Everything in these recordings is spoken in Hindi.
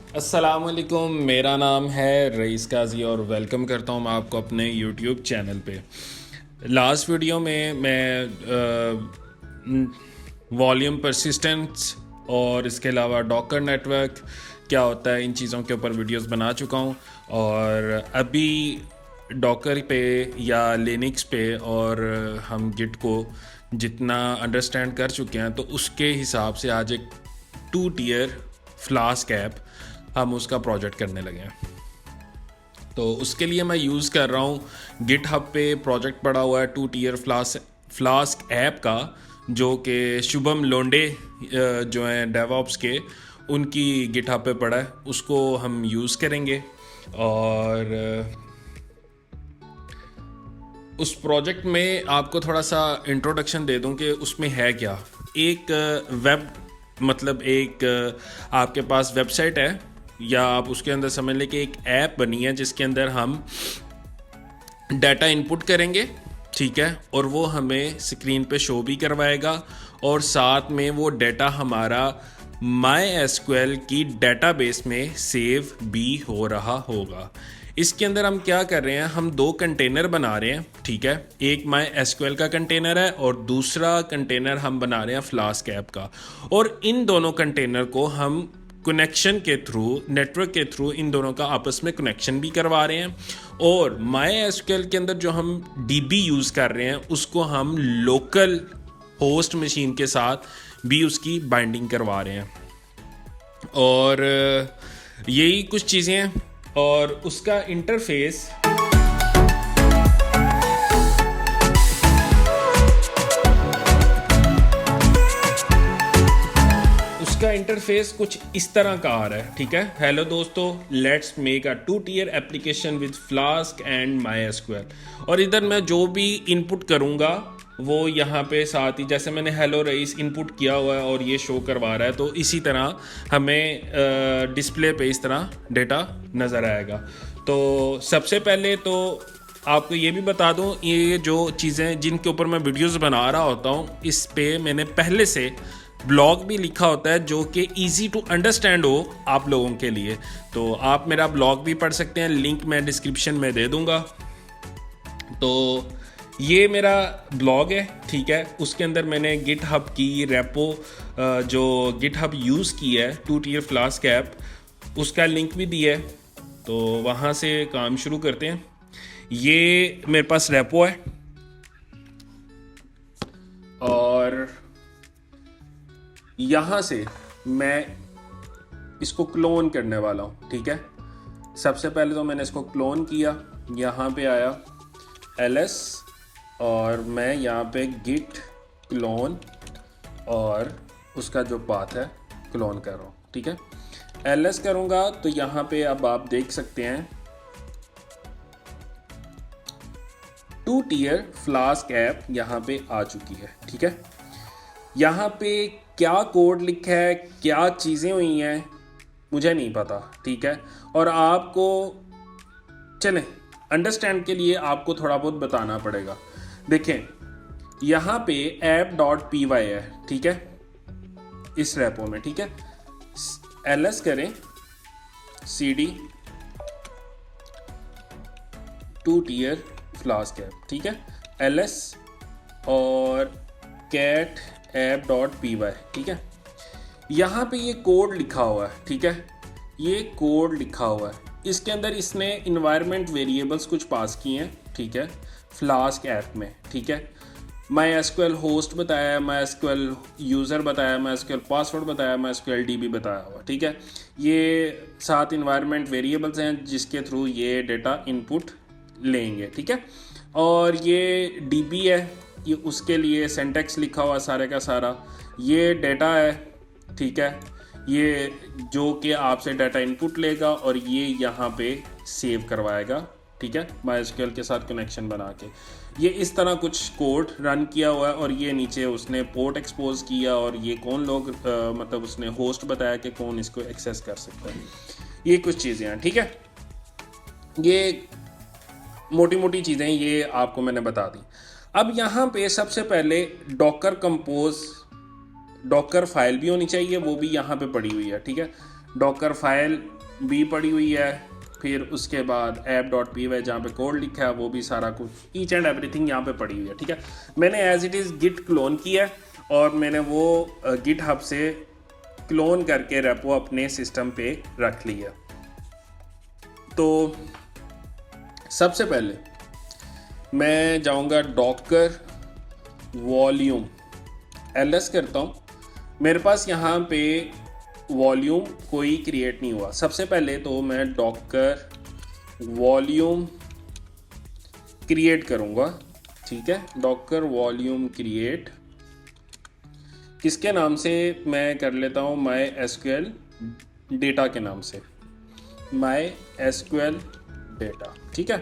अस्सलामुअलैकुम, मेरा नाम है रईस काजी और वेलकम करता हूँ मैं आपको अपने यूट्यूब चैनल पे। लास्ट वीडियो में मैं वॉल्यूम परसिस्टेंस और इसके अलावा डॉकर नेटवर्क क्या होता है इन चीज़ों के ऊपर वीडियोस बना चुका हूँ। और अभी डॉकर पे या लिनक्स पे और हम गिट को जितना अंडरस्टैंड कर चुके हैं तो उसके हिसाब से आज एक 2 टियर फ्लास्क ऐप हम उसका प्रोजेक्ट करने लगे हैं। तो उसके लिए मैं यूज़ कर रहा हूँ गिट हब पे प्रोजेक्ट पड़ा हुआ है 2 टियर फ्लास्क ऐप का, जो कि शुभम लोंडे जो हैं डेवऑप्स के, उनकी गिट हब पे पड़ा है। उसको हम यूज़ करेंगे और उस प्रोजेक्ट में आपको थोड़ा सा इंट्रोडक्शन दे दूं कि उसमें है क्या। एक वेब मतलब एक आपके पास वेबसाइट है, या आप उसके अंदर समझ लें कि एक ऐप बनी है जिसके अंदर हम डाटा इनपुट करेंगे, ठीक है, और वो हमें स्क्रीन पे शो भी करवाएगा और साथ में वो डाटा हमारा माई एसक्यूएल की डेटाबेस में सेव भी हो रहा होगा। इसके अंदर हम क्या कर रहे हैं, हम 2 कंटेनर बना रहे हैं, ठीक है। एक माई एसक्यूएल का कंटेनर है और दूसरा कंटेनर हम बना रहे हैं फ्लास्क ऐप का। और इन दोनों कंटेनर को हम कनेक्शन के थ्रू, नेटवर्क के थ्रू इन दोनों का आपस में कनेक्शन भी करवा रहे हैं। और माई एसक्यूएल के अंदर जो हम डीबी यूज़ कर रहे हैं उसको हम लोकल होस्ट मशीन के साथ भी उसकी बाइंडिंग करवा रहे हैं। और यही कुछ चीज़ें हैं। और उसका इंटरफेस कुछ इस तरह का आ रहा है, ठीक है। हेलो दोस्तों, let's make a 2 tier application with Flask and MySQL. और इधर मैं जो भी इनपुट करूँगा वो यहाँ पे साथ ही, जैसे मैंने हेलो रईस इनपुट किया हुआ है और ये शो करवा रहा है, तो इसी तरह हमें डिस्प्ले पे इस तरह डेटा नज़र आएगा। तो सबसे पहले तो आपको ये भी बता दूं, ये जो चीज़ें जिनके ऊपर मैं वीडियोस बना रहा होता हूँ, इस पे मैंने पहले से ब्लॉग भी लिखा होता है जो कि इजी टू अंडरस्टैंड हो आप लोगों के लिए। तो आप मेरा ब्लॉग भी पढ़ सकते हैं, लिंक मैं डिस्क्रिप्शन में दे दूंगा। तो ये मेरा ब्लॉग है, ठीक है। उसके अंदर मैंने गिट हब की रेपो जो गिट हब यूज़ की है 2 टियर फ्लास्क ऐप, उसका लिंक भी दिया है। तो वहाँ से काम शुरू करते हैं। ये मेरे पास रेपो है और यहाँ से मैं इसको क्लोन करने वाला हूँ, ठीक है। सबसे पहले तो मैंने इसको क्लोन किया, यहाँ पे आया ls और मैं यहाँ पे गिट क्लोन और उसका जो पाथ है क्लोन कर रहा हूँ, ठीक है। ls करूँगा तो यहाँ पे अब आप देख सकते हैं 2 टियर फ्लास्क ऐप यहाँ पे आ चुकी है, ठीक है। यहाँ पे क्या कोड लिखा है, क्या चीज़ें हुई हैं, मुझे नहीं पता, ठीक है। और आपको चलें अंडरस्टैंड के लिए आपको थोड़ा बहुत बताना पड़ेगा। देखें, यहाँ पे app.py है, ठीक है, इस रेपो में, ठीक है। ls करें cd 2 टियर फ्लास्क ऐप, ठीक है, ls और cat app.py, ठीक है। यहाँ पे ये कोड लिखा हुआ है, ठीक है, ये कोड लिखा हुआ है। इसके अंदर इसने इन्वायरमेंट वेरिएबल्स कुछ पास किए हैं, ठीक है, फ्लास्क ऐप में, ठीक है। माई एसक्यूएल होस्ट बताया, माई एसक्यूएल यूज़र बताया, माई एसक्यूएल पासवर्ड बताया, माई एसक्यूएल डीबी बताया हुआ, ठीक है। ये 7 इन्वायरमेंट वेरिएबल्स हैं जिसके थ्रू ये डेटा इनपुट लेंगे, ठीक है। और ये डीबी है, ये उसके लिए सिंटैक्स लिखा हुआ सारे का सारा। ये डेटा है, ठीक है, ये जो कि आपसे डाटा इनपुट लेगा और ये यहाँ पे सेव करवाएगा, ठीक है, MySQL के साथ कनेक्शन बना के। ये इस तरह कुछ कोड रन किया हुआ है और ये नीचे उसने पोर्ट एक्सपोज किया और ये कौन लोग मतलब उसने होस्ट बताया कि कौन इसको एक्सेस कर सकता है। ये कुछ चीज़ें हैं, ठीक है। ये मोटी मोटी चीज़ें ये आपको मैंने बता दी। अब यहाँ पे सबसे पहले डॉकर कंपोज, डॉकर फाइल भी होनी चाहिए, वो भी यहाँ पे पड़ी हुई है, ठीक है। डॉकर फाइल भी पड़ी हुई है, फिर उसके बाद app.py जहाँ पे कोड लिखा है वो भी सारा कुछ ईच एंड एवरीथिंग यहाँ पे पड़ी हुई है, ठीक है। मैंने as it is git clone किया है और मैंने वो गिट हब से क्लोन करके रेपो अपने सिस्टम पे रख लिया। तो सबसे पहले मैं जाऊंगा डॉकर वॉल्यूम ls करता हूँ। मेरे पास यहाँ पे वॉल्यूम कोई क्रिएट नहीं हुआ। सबसे पहले तो मैं डॉकर वॉल्यूम क्रिएट करूँगा, ठीक है। डॉकर वॉल्यूम क्रिएट किसके नाम से मैं कर लेता हूँ, माई एसक्यूएल डेटा के नाम से, माई एसक्यूएल डेटा, ठीक है।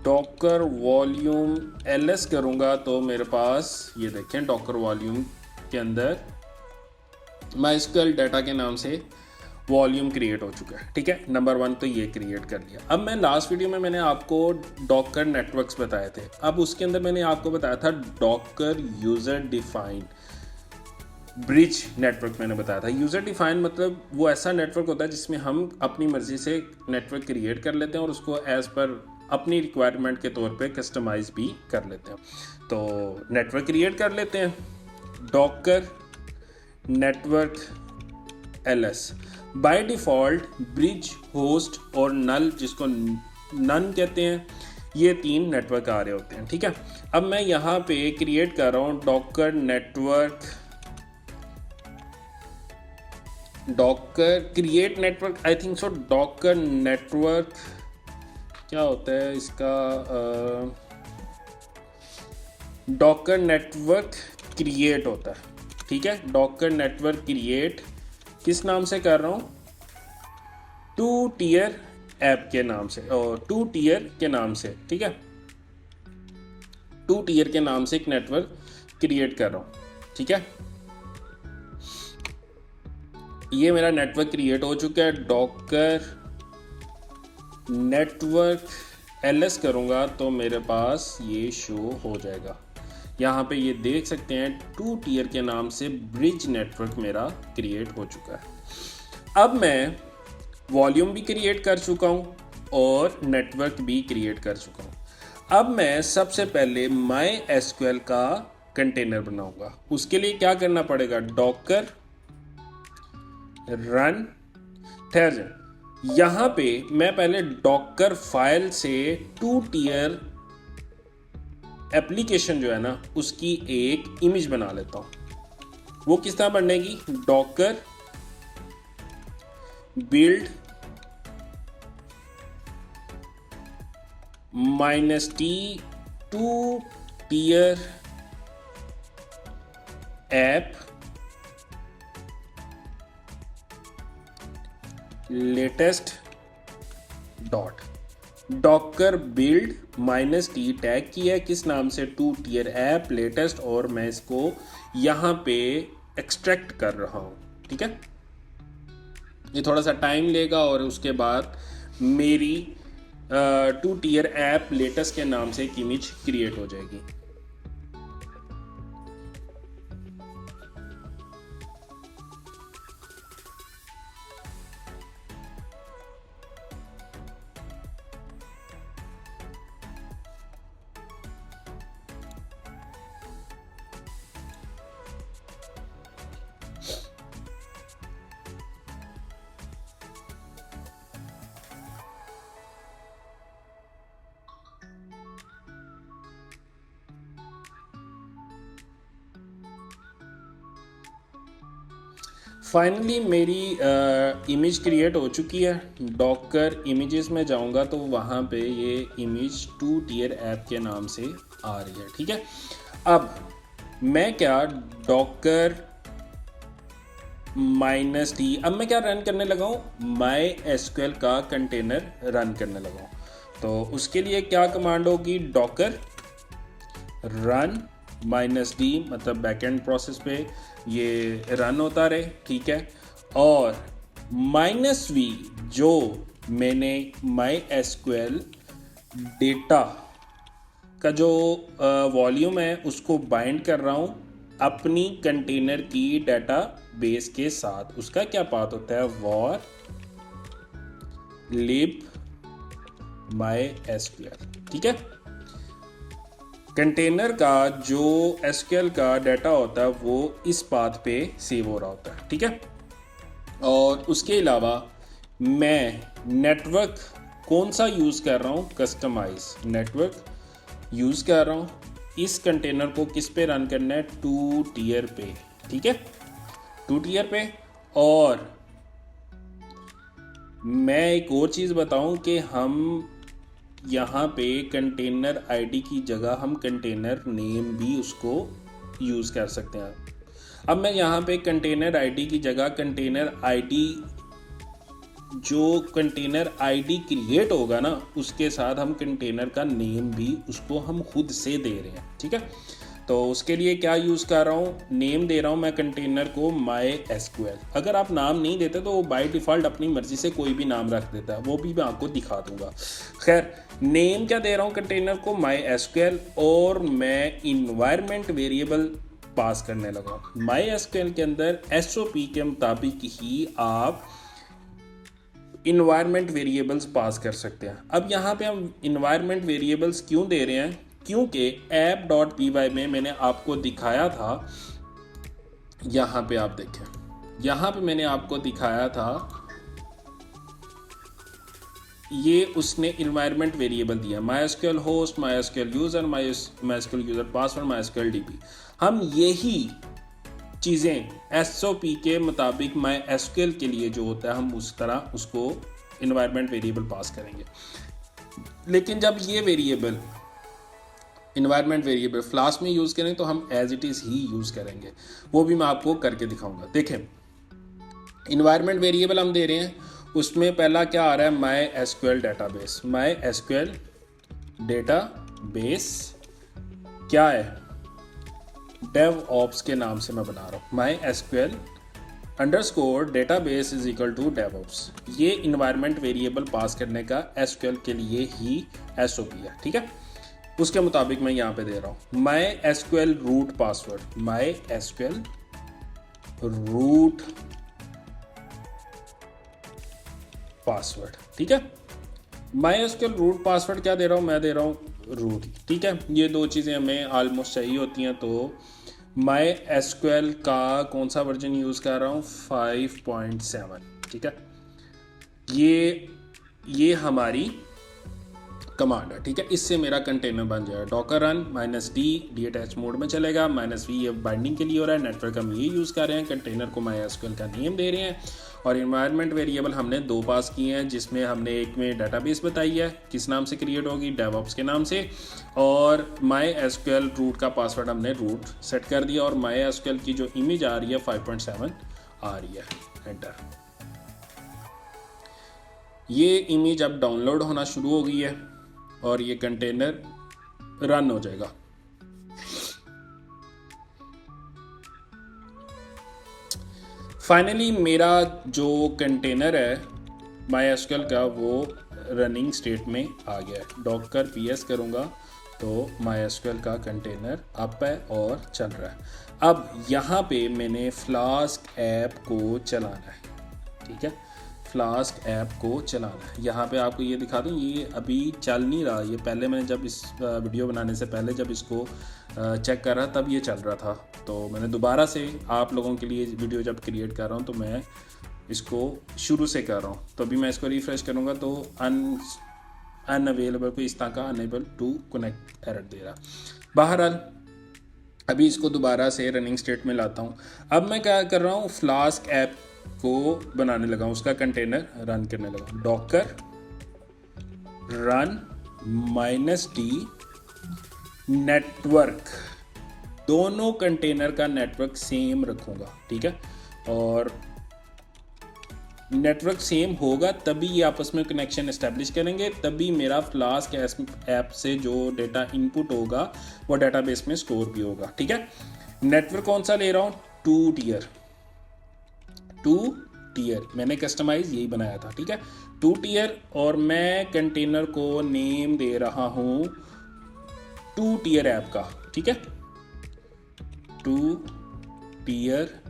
डॉकर वॉल्यूम ls करूँगा तो मेरे पास ये देखें डॉकर वॉल्यूम के अंदर MySQL डाटा के नाम से वॉल्यूम क्रिएट हो चुका है, ठीक है। नंबर 1 तो ये क्रिएट कर लिया। अब मैं लास्ट वीडियो में मैंने आपको डॉकर नेटवर्क्स बताए थे। अब उसके अंदर मैंने आपको बताया था Docker user defined bridge network. मैंने बताया था यूज़र डिफाइंड मतलब वो ऐसा नेटवर्क होता है जिसमें हम अपनी मर्ज़ी से नेटवर्क क्रिएट कर लेते हैं और उसको एज़ पर अपनी रिक्वायरमेंट के तौर पे कस्टमाइज़ भी कर लेते हैं। तो नेटवर्क क्रिएट कर लेते हैं, Docker network ls। By default bridge, host और नल, जिसको नन कहते हैं, ये 3 नेटवर्क आ रहे होते हैं, ठीक है। अब मैं यहाँ पे क्रिएट कर रहा हूँ Docker network, Docker create network, आई थिंक सो डॉकर नेटवर्क क्या होता है इसका, डॉकर नेटवर्क क्रिएट होता है, ठीक है। डॉकर नेटवर्क क्रिएट किस नाम से कर रहा हूँ, 2 टियर ऐप के नाम से और 2 टियर के नाम से, ठीक है। 2 टियर के नाम से एक नेटवर्क क्रिएट कर रहा हूँ, ठीक है। ये मेरा नेटवर्क क्रिएट हो चुका है। डॉकर नेटवर्क ls करूँगा तो मेरे पास ये शो हो जाएगा। यहाँ पे ये देख सकते हैं 2 टियर के नाम से ब्रिज नेटवर्क मेरा क्रिएट हो चुका है। अब मैं वॉल्यूम भी क्रिएट कर चुका हूँ और नेटवर्क भी क्रिएट कर चुका हूँ। अब मैं सबसे पहले MySQL का कंटेनर बनाऊंगा। उसके लिए क्या करना पड़ेगा, डॉकर रन, ठहर जाए, यहाँ पे मैं पहले डॉकर फाइल से 2 टियर एप्लीकेशन जो है ना उसकी एक इमेज बना लेता हूँ। वो किस तरह बनेगी, Docker build -t 2 tier app latest dot, Docker build -t tag किया है किस नाम से, 2 टियर ऐप लेटेस्ट, और मैं इसको यहाँ पे एक्सट्रैक्ट कर रहा हूँ, ठीक है। ये थोड़ा सा टाइम लेगा और उसके बाद मेरी 2 टियर ऐप लेटेस्ट के नाम से एक इमेज क्रिएट हो जाएगी। फाइनली मेरी इमेज क्रिएट हो चुकी है। डॉकर इमेजेस में जाऊंगा तो वहाँ पे ये इमेज 2 टियर ऐप के नाम से आ रही है, ठीक है। अब मैं क्या डॉकर -t, अब मैं क्या रन करने लगा हूँ, MySQL का कंटेनर रन करने लगा हूँ। तो उसके लिए क्या कमांड होगी, डॉकर रन -d, मतलब बैकएंड प्रोसेस पे ये रन होता रहे, ठीक है। और -v जो मैंने MySQL डेटा का जो वॉल्यूम है उसको बाइंड कर रहा हूँ अपनी कंटेनर की डाटा बेस के साथ उसका क्या पाथ होता है, वॉर लिब माई एसक्यूएल। ठीक है, कंटेनर का जो एसक्यूएल का डाटा होता है वो इस पाथ पे सेव हो रहा होता है। ठीक है, और उसके अलावा मैं नेटवर्क कौन सा यूज़ कर रहा हूँ, कस्टमाइज नेटवर्क यूज़ कर रहा हूँ। इस कंटेनर को किस पे रन करना है, 2 टियर पे। ठीक है, 2 टियर पे। और मैं एक और चीज़ बताऊं कि हम यहाँ पे कंटेनर आईडी की जगह हम कंटेनर नेम भी उसको यूज़ कर सकते हैं। अब मैं यहाँ पे कंटेनर आईडी की जगह कंटेनर आईडी, जो कंटेनर आईडी क्रिएट होगा ना, उसके साथ हम कंटेनर का नेम भी उसको हम खुद से दे रहे हैं। ठीक है, तो उसके लिए क्या यूज़ कर रहा हूँ, नेम दे रहा हूँ मैं कंटेनर को माई एसक्यूएल। अगर आप नाम नहीं देते तो वो बाय डिफ़ॉल्ट अपनी मर्ज़ी से कोई भी नाम रख देता है, वो भी मैं आपको दिखा दूंगा। खैर, नेम क्या दे रहा हूँ कंटेनर को, माई एसक्यूएल, और मैं इन्वायरमेंट वेरिएबल पास करने लगा। माई एसक्यूएल के अंदर एसओपी के मुताबिक ही आप इन्वायरमेंट वेरिएबल्स पास कर सकते हैं। अब यहाँ पे हम इन्वायरमेंट वेरिएबल्स क्यों दे रहे हैं, क्योंकि app.py में मैंने आपको दिखाया था, यहाँ पे आप देखें, यहाँ पे मैंने आपको दिखाया था, ये उसने इन्वायरमेंट वेरिएबल दिया, MySQL host, MySQL user, MySQL user password, MySQL DB। हम यही चीज़ें SOP के मुताबिक MySQL के लिए जो होता है हम उस तरह उसको इन्वायरमेंट वेरिएबल पास करेंगे। लेकिन जब ये वेरिएबल इन्वायरमेंट वेरिएबल फ्लास्क में यूज़ करें तो हम एज इट इज़ ही यूज़ करेंगे, वो भी मैं आपको करके दिखाऊंगा। देखें, इन्वायरमेंट वेरिएबल हम दे रहे हैं, उसमें पहला क्या आ रहा है, MySQL डेटाबेस। MySQL डेटाबेस क्या है, DevOps के नाम से मैं बना रहा हूँ, MySQL underscore database is equal to DevOps। ये इन्वायरमेंट वेरिएबल पास करने का SQL के लिए ही SOP है। ठीक है, उसके मुताबिक मैं यहाँ पे दे रहा हूँ MySQL root password, MySQL root password. ठीक है, MySQL रूट पासवर्ड क्या दे रहा हूँ, मैं दे रहा हूँ रूट। ठीक है, ये दो चीज़ें हमें ऑलमोस्ट चाहिए होती हैं। तो MySQL का कौन सा वर्जन यूज़ कर रहा हूँ, 5.7। ठीक है, ये हमारी कमांड है। ठीक है, इससे मेरा कंटेनर बन जाएगा, Docker run -d attach mode में चलेगा, -v ये बाइंडिंग के लिए हो रहा है, नेटवर्क हम ये यूज़ कर रहे हैं, कंटेनर को MySQL का नेम दे रहे हैं, और इन्वायरमेंट वेरिएबल हमने 2 पास किए हैं, जिसमें हमने एक में डेटाबेस बताई है, किस नाम से क्रिएट होगी, DevOps के नाम से, और MySQL रूट का पासवर्ड हमने रूट सेट कर दिया, और MySQL की जो इमेज आ रही है 5.7 आ रही है, एंटर। ये इमेज अब डाउनलोड होना शुरू हो गई है और ये कंटेनर रन हो जाएगा। फाइनली मेरा जो कंटेनर है MySQL का वो रनिंग स्टेट में आ गया है। डॉकर ps करूँगा तो MySQL का कंटेनर अप है और चल रहा है। अब यहाँ पे मैंने फ्लास्क ऐप को चलाना है। ठीक है, फ्लास्क ऐप को चलाना है। यहाँ पे आपको ये दिखा दूँ, ये अभी चल नहीं रहा, ये पहले मैंने जब इस वीडियो बनाने से पहले जब इसको चेक कर रहा तब ये चल रहा था, तो मैंने दोबारा से आप लोगों के लिए वीडियो जब क्रिएट कर रहा हूँ तो मैं इसको शुरू से कर रहा हूँ। तो अभी मैं इसको रिफ़्रेश करूँगा तो अनअवेलेबल को इस तरह का अनेबल टू कनेक्ट एरर दे रहा। बहरहाल अभी इसको दोबारा से रनिंग स्टेट में लाता हूँ। अब मैं क्या कर रहा हूँ, फ्लास्क ऐप को बनाने लगा हूँ, उसका कंटेनर रन करने लगा। डॉकर रन -d नेटवर्क, दोनों कंटेनर का नेटवर्क सेम रखूँगा। ठीक है, और नेटवर्क सेम होगा तभी ये आपस में कनेक्शन एस्टेब्लिश करेंगे, तभी मेरा फ्लास्क ऐप से जो डेटा इनपुट होगा वो डेटाबेस में स्टोर भी होगा। ठीक है, नेटवर्क कौन सा ले रहा हूँ, 2 टियर मैंने कस्टमाइज यही बनाया था। ठीक है, 2 टियर, और मैं कंटेनर को नेम दे रहा हूँ 2 टियर ऐप का। ठीक है, 2 टियर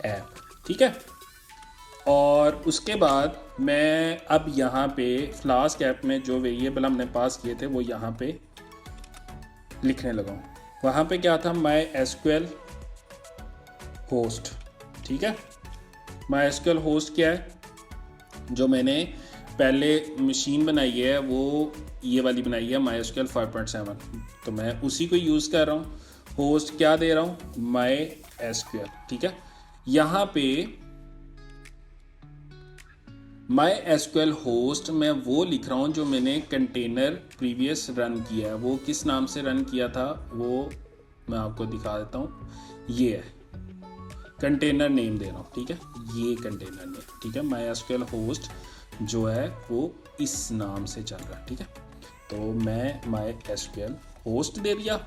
ऐप, ठीक है। और उसके बाद मैं अब यहाँ पे फ्लास्क ऐप में जो वेरिएबल हमने पास किए थे वो यहाँ पे लिखने लगा हूँ। वहाँ पे क्या था, माई एसक्यूएल होस्ट, ठीक है। माई एसक्यूएल होस्ट क्या है, जो मैंने पहले मशीन बनाई है वो ये वाली बनाई है माई एसक्यूएल 5.7, तो मैं उसी को यूज़ कर रहा हूँ। होस्ट क्या दे रहा हूँ, माई एसक्यूएल, ठीक है। यहाँ पे माई एसक्यूएल होस्ट मैं वो लिख रहा हूँ जो मैंने कंटेनर प्रीवियस रन किया है। वो किस नाम से रन किया था वो मैं आपको दिखा देता हूँ। ये है कंटेनर नेम दे रहा हूँ, ठीक है, ये कंटेनर नेम, ठीक है। माई एसक्यूएल होस्ट जो है वो इस नाम से चल रहा है, ठीक है। तो मैं माई एसक्यूएल होस्ट दे दिया,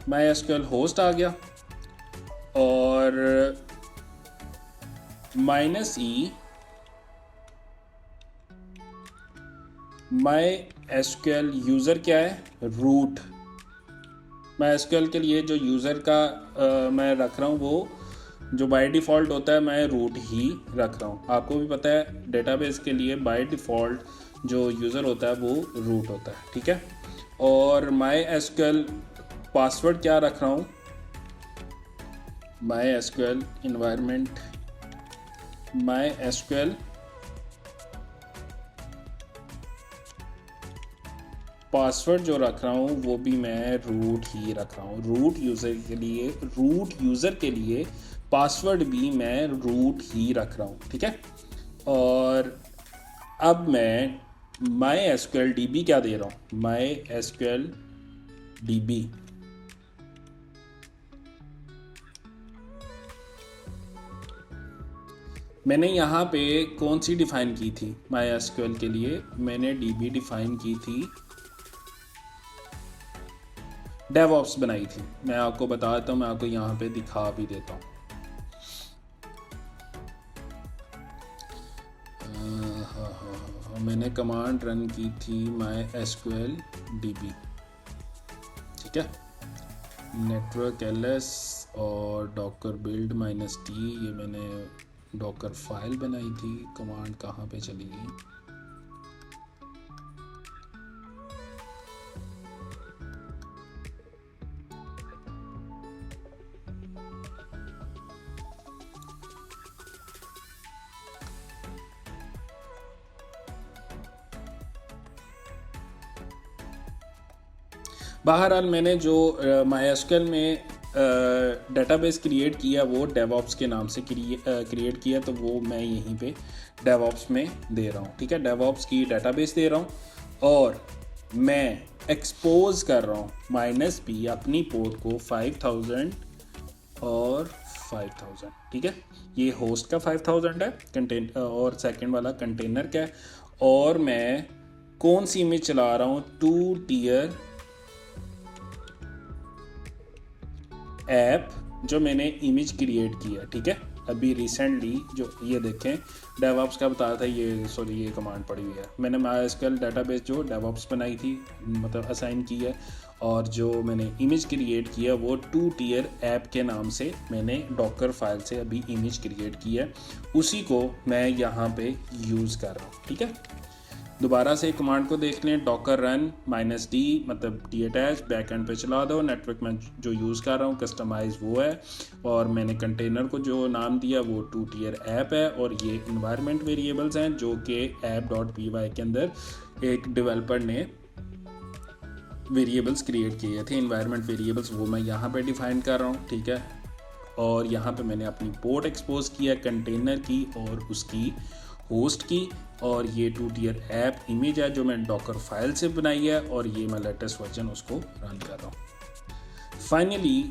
माई एसक्यूएल होस्ट आ गया, और -e माई एसक्यूएल यूज़र क्या है, रूट। माई एसक्यूएल के लिए जो यूज़र का मैं रख रहा हूँ वो जो बाय डिफ़ॉल्ट होता है मैं रूट ही रख रहा हूँ। आपको भी पता है डेटाबेस के लिए बाय डिफ़ॉल्ट जो यूज़र होता है वो रूट होता है, ठीक है। और माई एसक्यूएल पासवर्ड क्या रख रहा हूँ, my SQL environment, my SQL password जो रख रहा हूँ वो भी मैं रूट ही रख रहा हूँ। रूट यूज़र के लिए पासवर्ड भी मैं रूट ही रख रहा हूँ, ठीक है। और अब मैं माई एसक्यूएल डीबी क्या दे रहा हूँ, माई एसक्यूएल डीबी, मैंने यहाँ पे कौन सी डिफ़ाइन की थी माई एसक्यूएल के लिए, मैंने डीबी डिफ़ाइन की थी, डेवऑप्स बनाई थी। मैं आपको बता देता हूँ, मैं आपको यहाँ पे दिखा भी देता हूँ। मैंने कमांड रन की थी माई एसक्यूएल डीबी, ठीक है। नेटवर्क एलएस और डॉकर बिल्ड -t, ये मैंने डॉकर फाइल बनाई थी। कमांड कहाँ पे चली गई, बहरहाल मैंने जो माईएसक्यूएल में डेटाबेस क्रिएट किया वो डेवऑप्स के नाम से क्रिएट किया, तो वो मैं यहीं पे डेवऑप्स में दे रहा हूँ, ठीक है। डेवऑप्स की डेटाबेस दे रहा हूँ और मैं एक्सपोज कर रहा हूँ -p अपनी पोर्ट को 5000 और 5000, ठीक है। ये होस्ट का 5000 है कंटेन, और सेकंड वाला कंटेनर का है। और मैं कौन सी इमेज चला रहा हूँ, 2 टियर ऐप जो मैंने इमेज क्रिएट किया, ठीक है, अभी रिसेंटली। जो ये देखें डेवऑप्स का बताया था, ये सॉरी ये कमांड पड़ी हुई है। मैंने माईएसक्यूएल डेटाबेस जो डेवऑप्स बनाई थी, मतलब असाइन की है, और जो मैंने इमेज क्रिएट किया वो 2 टियर ऐप के नाम से मैंने डॉकर फाइल से अभी इमेज क्रिएट की है, उसी को मैं यहाँ पे यूज़ कर रहा हूँ, ठीक है। दोबारा से कमांड को देख लें, डॉकर रन -d मतलब detach बैकएंड पे चला दो। नेटवर्क में जो यूज़ कर रहा हूँ कस्टमाइज वो है, और मैंने कंटेनर को जो नाम दिया वो 2 टियर ऐप है, और ये इन्वायरमेंट वेरिएबल्स हैं जो कि app.py के अंदर एक डेवलपर ने वेरिएबल्स क्रिएट किए थे, इन्वायरमेंट वेरिएबल्स, वो मैं यहाँ पे डिफाइन कर रहा हूँ, ठीक है। और यहाँ पे मैंने अपनी पोर्ट एक्सपोज किया कंटेनर की और उसकी होस्ट की, और ये 2 टियर ऐप इमेज है जो मैं डॉकर फाइल से बनाई है, और ये मैं लेटेस्ट वर्जन उसको रन कर रहा हूँ।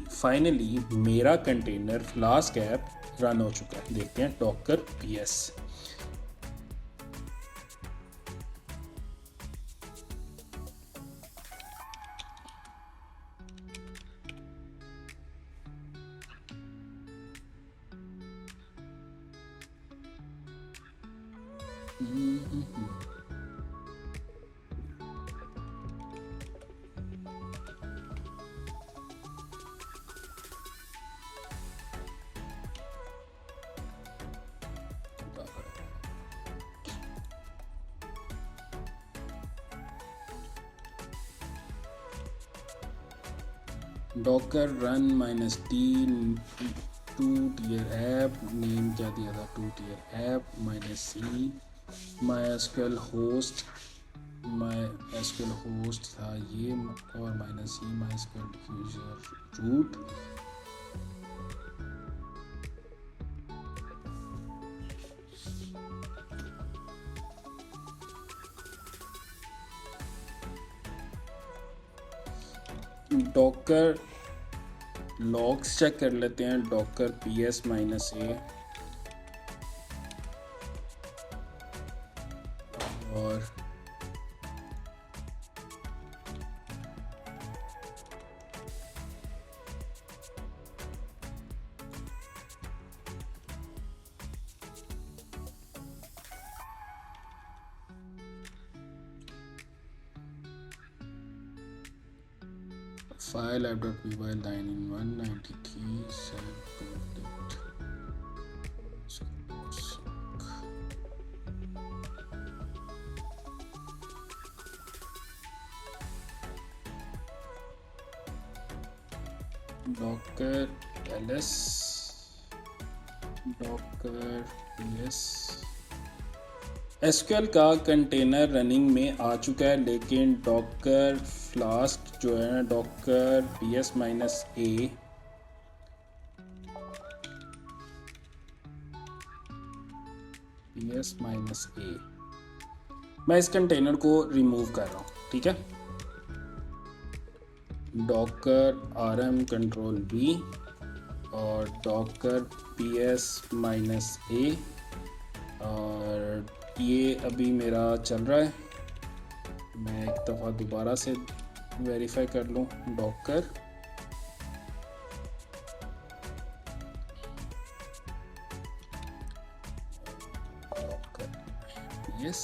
फाइनली मेरा कंटेनर फ्लास्क ऐप रन हो चुका है। देखते हैं Docker ps। Docker run -t 2-tier app name क्या दिया था, 2-tier app -c MySQL host था ये, और -c MySQL user root. Docker logs check कर लेते हैं, डॉकर ps -a और file app.py line in 193 self contact docker ls docker ps SQL का कंटेनर रनिंग में आ चुका है, लेकिन डॉकर फ्लास्क जो है ना, डॉकर ps -a मैं इस कंटेनर को रिमूव कर रहा हूँ, ठीक है। डॉकर rm कंट्रोल v और डॉकर ps -a, और ये अभी मेरा चल रहा है। मैं एक दफ़ा दोबारा से वेरीफाई कर लूँ, Docker ps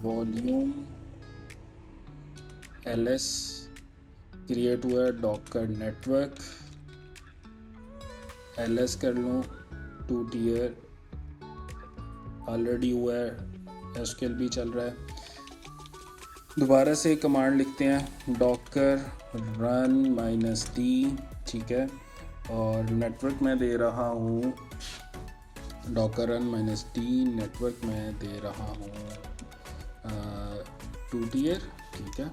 volume ls create हुआ है, डॉकर नेटवर्क ls कर लूँ, 2-tier ऑलरेडी हुआ है, SQL भी चल रहा है। दोबारा से कमांड लिखते हैं, डॉकर रन -t, ठीक है, और नेटवर्क में दे रहा हूँ डॉकर रन -t, नेटवर्क में दे रहा हूँ 2-tier, ठीक है।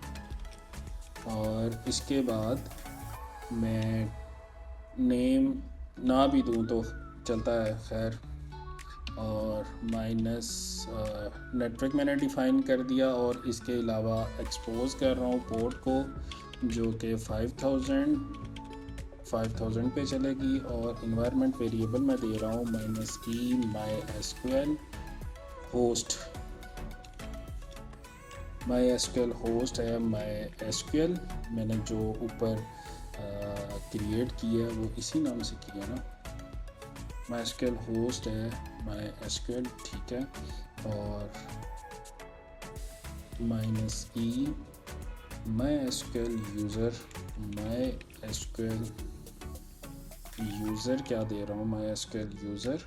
और इसके बाद मैं नेम ना भी दूँ तो चलता है, खैर, और माइनस नेटवर्क मैंने डिफ़ाइन कर दिया, और इसके अलावा एक्सपोज कर रहा हूँ पोर्ट को, जो कि 5000 पे चलेगी, और इन्वायरमेंट वेरिएबल मैं दे रहा हूँ -e MySQL host. MySQL host है, MySQL मैंने जो ऊपर क्रिएट किया है वो इसी नाम से किया ना, MySQL होस्ट है MySQL, ठीक है, और -e MySQL यूज़र क्या दे रहा हूँ, MySQL user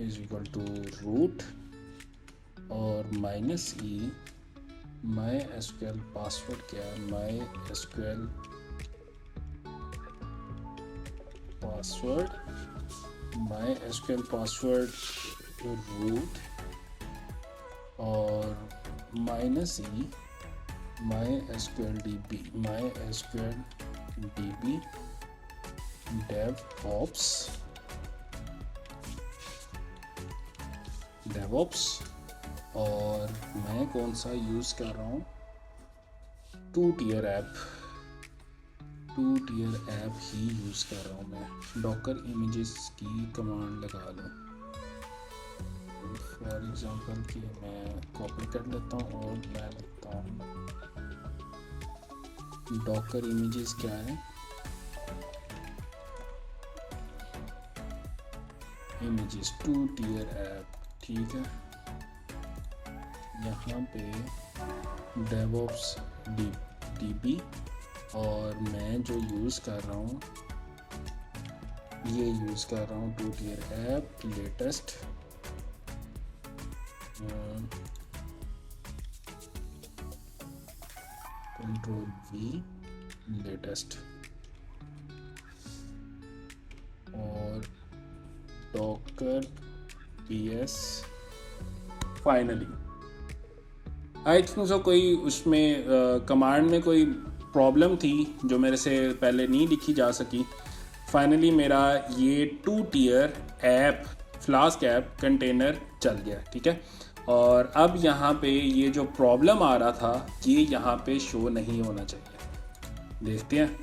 is equal to root, और -e MySQL पासवर्ड क्या है, MySQL पासवर्ड रूट, और -e MySQL DB DevOps, और मैं कौन सा यूज़ कर रहा हूँ, 2-tier ऐप ही यूज़ कर रहा हूँ मैं। डॉकर इमेजेस की कमांड लगा लूँ, फॉर एग्जांपल कि मैं कॉपी कर लेता हूँ और मैं लिखता हूँ डॉकर इमेजेस क्या है, इमेजेस 2-tier ऐप, ठीक है। यहाँ पे DevOps DB, और मैं जो यूज़ कर रहा हूँ ये यूज़ कर रहा हूँ 2-tier app latest control V latest और docker PS finally. I think so कोई उसमें कमांड में कोई प्रॉब्लम थी जो मेरे से पहले नहीं लिखी जा सकी। फाइनली मेरा ये 2 tier app Flask app container चल गया, ठीक है। और अब यहाँ पे ये जो प्रॉब्लम आ रहा था ये यहाँ पे शो नहीं होना चाहिए। देखते हैं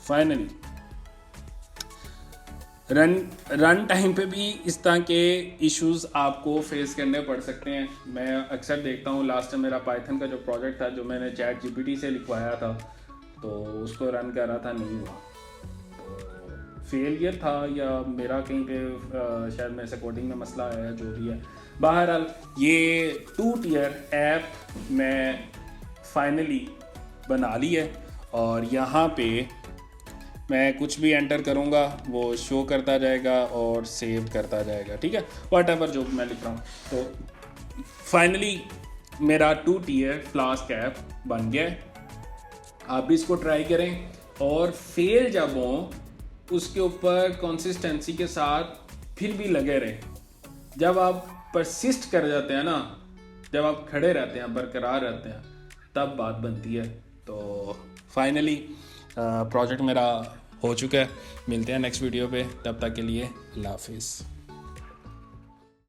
फाइनली रन टाइम पे भी इस तरह के इश्यूज आपको फेस करने पड़ सकते हैं। मैं अक्सर देखता हूँ, लास्ट टाइम मेरा पाइथन का जो प्रोजेक्ट था जो मैंने चैट जीपीटी से लिखवाया था तो उसको रन कर रहा था, नहीं हुआ, तो फेलियर था या मेरा कहीं पे शायद मेरे से कोडिंग में मसला आया, जो भी है। बहरहाल ये 2 टियर ऐप मैं फाइनली बना ली है और यहाँ पे मैं कुछ भी एंटर करूँगा वो शो करता जाएगा और सेव करता जाएगा, ठीक है, व्हाटएवर जो मैं लिख रहा हूँ। तो फाइनली मेरा 2 टियर फ्लास्क ऐप बन गया है। आप भी इसको ट्राई करें और फेल जब हो उसके ऊपर कंसिस्टेंसी के साथ फिर भी लगे रहें। जब आप परसिस्ट कर जाते हैं ना, जब आप खड़े रहते हैं, बरकरार रहते हैं, तब बात बनती है। तो फाइनली प्रोजेक्ट मेरा हो चुका है। मिलते हैं नेक्स्ट वीडियो पे, तब तक के लिए अल्लाह हाफिज़।